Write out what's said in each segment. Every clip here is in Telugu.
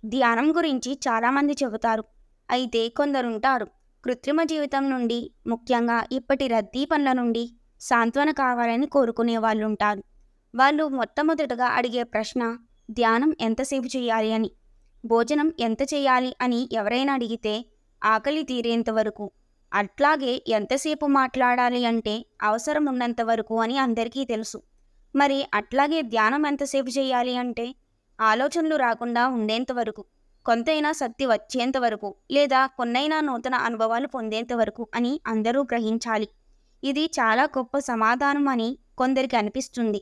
ధ్యానం గురించి చాలామంది చెబుతారు. అయితే కొందరుంటారు, కృత్రిమ జీవితం నుండి, ముఖ్యంగా ఇప్పటి రద్దీ పనుల నుండి సాంత్వన కావాలని కోరుకునే వాళ్ళుంటారు. వాళ్ళు మొట్టమొదటగా అడిగే ప్రశ్న, ధ్యానం ఎంతసేపు చేయాలి అని. భోజనం ఎంత చేయాలి అని ఎవరైనా అడిగితే, ఆకలి తీరేంత వరకు. అట్లాగే ఎంతసేపు మాట్లాడాలి అంటే అవసరం ఉన్నంత వరకు అని అందరికీ తెలుసు. మరి అట్లాగే ధ్యానం ఎంతసేపు చేయాలి అంటే ఆలోచనలు రాకుండా ఉండేంత వరకు, కొంతైనా శక్తి వచ్చేంత వరకు, లేదా కొన్నైనా నూతన అనుభవాలు పొందేంత వరకు అని అందరూ గ్రహించాలి. ఇది చాలా గొప్ప సమాధానం అని కొందరికి అనిపిస్తుంది.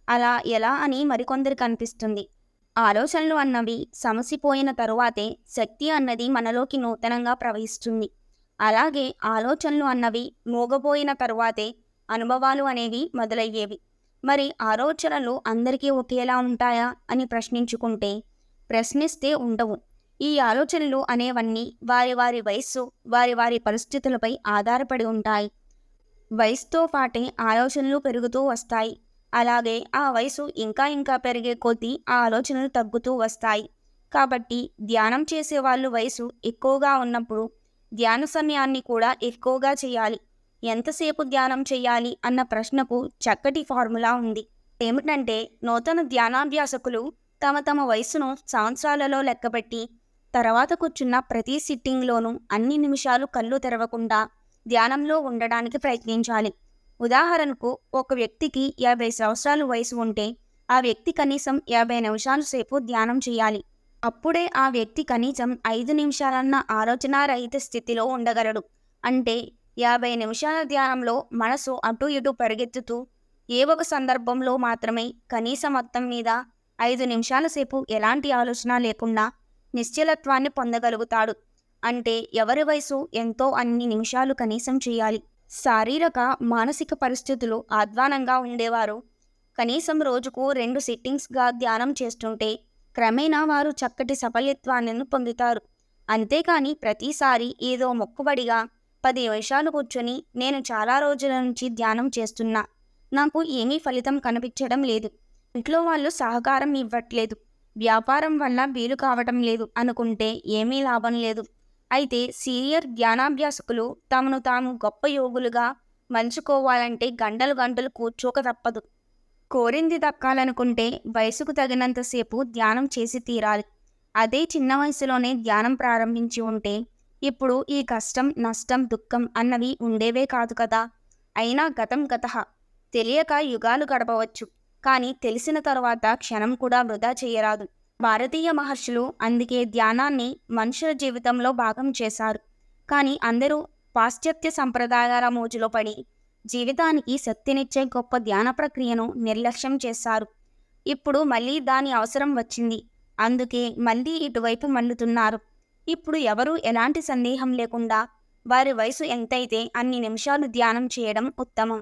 అలా ఎలా అని మరికొందరికి అనిపిస్తుంది. ఆలోచనలు అన్నవి సమసిపోయిన తరువాతే శక్తి అన్నది మనలోకి నూతనంగా ప్రవహిస్తుంది. అలాగే ఆలోచనలు అన్నవి మూగపోయిన తరువాతే అనుభవాలు అనేవి మొదలయ్యేవి. మరి ఆలోచనలు అందరికీ ఒకేలా ఉంటాయా అని ప్రశ్నిస్తే ఉండవు. ఈ ఆలోచనలు అనేవన్నీ వారి వారి వయస్సు, వారి వారి పరిస్థితులపై ఆధారపడి ఉంటాయి. వయసుతో పాటే ఆలోచనలు పెరుగుతూ వస్తాయి. అలాగే ఆ వయసు ఇంకా ఇంకా పెరిగే కొద్దీ ఆ ఆలోచనలు తగ్గుతూ వస్తాయి. కాబట్టి ధ్యానం చేసేవాళ్ళు వయసు ఎక్కువగా ఉన్నప్పుడు ధ్యాన సమయాన్ని కూడా ఎక్కువగా చేయాలి. ఎంతసేపు ధ్యానం చేయాలి అన్న ప్రశ్నకు చక్కటి ఫార్ములా ఉంది. ఏమిటంటే, నూతన ధ్యానాభ్యాసకులు తమ తమ వయసును సంవత్సరాలలో లెక్కపెట్టి తర్వాత కూర్చున్న ప్రతి సిట్టింగ్లోనూ అన్ని నిమిషాలు కళ్ళు తెరవకుండా ధ్యానంలో ఉండడానికి ప్రయత్నించాలి. ఉదాహరణకు, ఒక వ్యక్తికి 50 సంవత్సరాలు వయసు ఉంటే ఆ వ్యక్తి కనీసం 50 నిమిషాల సేపు ధ్యానం చేయాలి. అప్పుడే ఆ వ్యక్తి కనీసం 5 నిమిషాలన్న ఆలోచనారహిత స్థితిలో ఉండగలడు. అంటే 50 నిమిషాల ధ్యానంలో మనసు అటూ ఇటూ పరిగెత్తుతూ ఏ ఒక సందర్భంలో మాత్రమే కనీస మొత్తం మీద 5 నిమిషాల సేపు ఎలాంటి ఆలోచన లేకుండా నిశ్చలత్వాన్ని పొందగలుగుతాడు. అంటే ఎవరి వయసు ఎంతో అన్ని నిమిషాలు కనీసం చేయాలి. శారీరక, మానసిక పరిస్థితులు అధ్వానంగా ఉండేవారు కనీసం రోజుకు 2 సిట్టింగ్స్గా ధ్యానం చేస్తుంటే క్రమేణా వారు చక్కటి సఫలీత్వాన్ని పొందుతారు. అంతేకాని ప్రతిసారి ఏదో మొక్కుబడిగా 10 నిమిషాలు కూర్చొని నేను చాలా రోజుల నుంచి ధ్యానం చేస్తున్నా, నాకు ఏమీ ఫలితం కనిపించడం లేదు, ఇంట్లో వాళ్ళు సహకారం ఇవ్వట్లేదు, వ్యాపారం వల్ల వీలు కావటం లేదు అనుకుంటే ఏమీ లాభం లేదు. అయితే సీనియర్ ధ్యానాభ్యాసకులు తమను తాము గొప్ప యోగులుగా మలుచుకోవాలంటే గంటలు గంటలు కూర్చోక తప్పదు. కోరింది దక్కాలనుకుంటే వయసుకు తగినంతసేపు ధ్యానం చేసి తీరాలి. అదే చిన్న వయసులోనే ధ్యానం ప్రారంభించి ఉంటే ఇప్పుడు ఈ కష్టం, నష్టం, దుఃఖం అన్నవి ఉండేవే కాదు కదా. అయినా గతం గతః. తెలియక యుగాలు గడపవచ్చు, కానీ తెలిసిన తరువాత క్షణం కూడా వృధా చేయరాదు. భారతీయ మహర్షులు అందుకే ధ్యానాన్ని మనుషుల జీవితంలో భాగం చేశారు. కానీ అందరూ పాశ్చాత్య సంప్రదాయాల మోజులో పడి జీవితానికి శక్తినిచ్చే గొప్ప ధ్యాన ప్రక్రియను నిర్లక్ష్యం చేశారు. ఇప్పుడు మళ్ళీ దాని అవసరం వచ్చింది. అందుకే మళ్ళీ ఇటువైపు మళ్ళుతున్నారు. ఇప్పుడు ఎవరూ ఎలాంటి సందేహం లేకుండా వారి వయసు ఎంతైతే అన్ని నిమిషాలు ధ్యానం చేయడం ఉత్తమం.